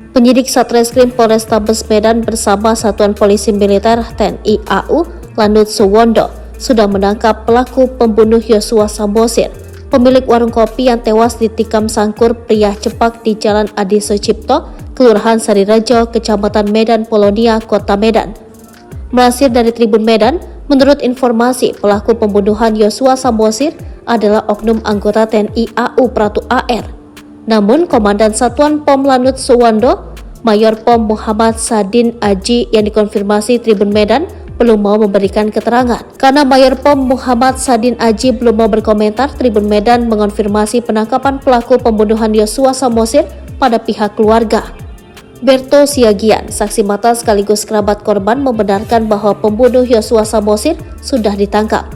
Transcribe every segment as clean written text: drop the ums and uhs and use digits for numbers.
Penyidik Satreskrim Polrestabes Medan bersama Satuan Polisi Militer TNI AU Lanut Suwondo sudah menangkap pelaku pembunuh Yosua Samosir, pemilik warung kopi yang tewas ditikam sangkur pria cepak di Jalan Adi Sucipto, Kelurahan Sarirejo, Kecamatan Medan Polonia, Kota Medan. Melansir dari Tribun Medan, menurut informasi, pelaku pembunuhan Yosua Samosir adalah oknum anggota TNI AU Pratu AR. Namun, Komandan Satuan POM Lanut Suwondo, Mayor POM Muhammad Sadin Aji yang dikonfirmasi Tribun Medan, belum mau memberikan keterangan. Karena Mayor POM Muhammad Sadin Aji belum mau berkomentar, Tribun Medan mengonfirmasi penangkapan pelaku pembunuhan Yosua Samosir pada pihak keluarga. Berto Siagian, saksi mata sekaligus kerabat korban, membenarkan bahwa pembunuh Yosua Samosir sudah ditangkap.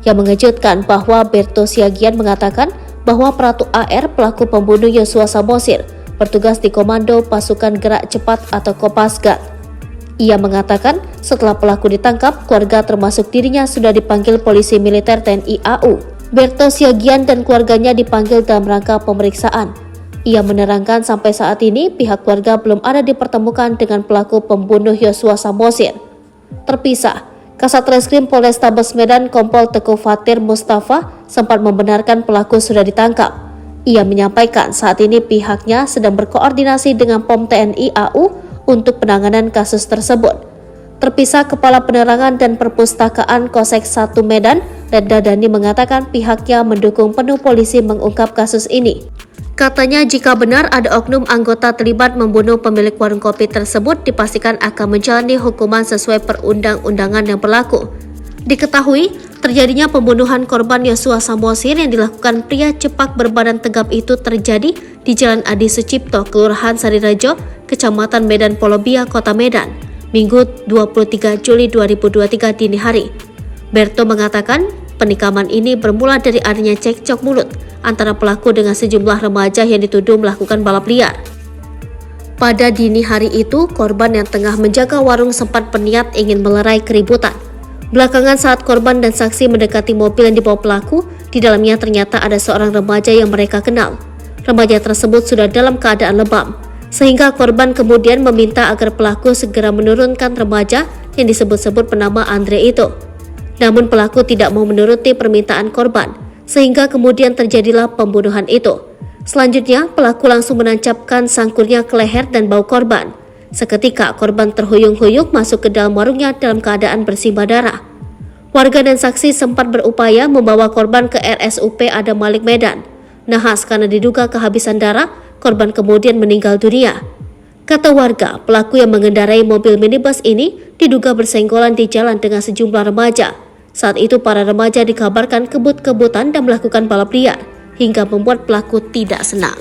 Yang mengejutkan bahwa Berto Siagian mengatakan bahwa Pratu AR, pelaku pembunuh Yosua Samosir, bertugas di Komando Pasukan Gerak Cepat atau Kopasgat. Ia mengatakan setelah pelaku ditangkap, keluarga termasuk dirinya sudah dipanggil polisi militer TNI AU. Berto Siagian dan keluarganya dipanggil dalam rangka pemeriksaan. Ia menerangkan sampai saat ini pihak keluarga belum ada dipertemukan dengan pelaku pembunuh Yosua Samosir. Terpisah, Kasat Reskrim Polrestabes Medan Kompol Teguh Fatir Mustafa sempat membenarkan pelaku sudah ditangkap. Ia menyampaikan saat ini pihaknya sedang berkoordinasi dengan POM TNI AU untuk penanganan kasus tersebut. Terpisah, Kepala Penerangan dan Perpustakaan Kosek 1 Medan, Reda Dani, mengatakan pihaknya mendukung penuh polisi mengungkap kasus ini. Katanya jika benar ada oknum anggota terlibat membunuh pemilik warung kopi tersebut, dipastikan akan menjalani hukuman sesuai perundang-undangan yang berlaku. Diketahui, terjadinya pembunuhan korban Yosua Samosir yang dilakukan pria cepak berbadan tegap itu terjadi di Jalan Adi Sucipto, Kelurahan Sarirejo, Kecamatan Medan Polonia, Kota Medan, Minggu 23 Juli 2023 dini hari. Berto mengatakan penikaman ini bermula dari adanya cekcok mulut antara pelaku dengan sejumlah remaja yang dituduh melakukan balap liar. Pada dini hari itu, korban yang tengah menjaga warung sempat berniat ingin melerai keributan. Belakangan saat korban dan saksi mendekati mobil yang dibawa pelaku, di dalamnya ternyata ada seorang remaja yang mereka kenal. Remaja tersebut sudah dalam keadaan lebam, sehingga korban kemudian meminta agar pelaku segera menurunkan remaja yang disebut-sebut bernama Andre itu. Namun pelaku tidak mau menuruti permintaan korban, sehingga kemudian terjadilah pembunuhan itu. Selanjutnya, pelaku langsung menancapkan sangkurnya ke leher dan bau korban. Seketika, korban terhuyung-huyung masuk ke dalam warungnya dalam keadaan bersimbah darah. Warga dan saksi sempat berupaya membawa korban ke RSUP Adam Malik Medan. Nahas karena diduga kehabisan darah, korban kemudian meninggal dunia. Kata warga, pelaku yang mengendarai mobil minibus ini diduga bersenggolan di jalan dengan sejumlah remaja. Saat itu para remaja dikabarkan kebut-kebutan dan melakukan balap liar, hingga membuat pelaku tidak senang.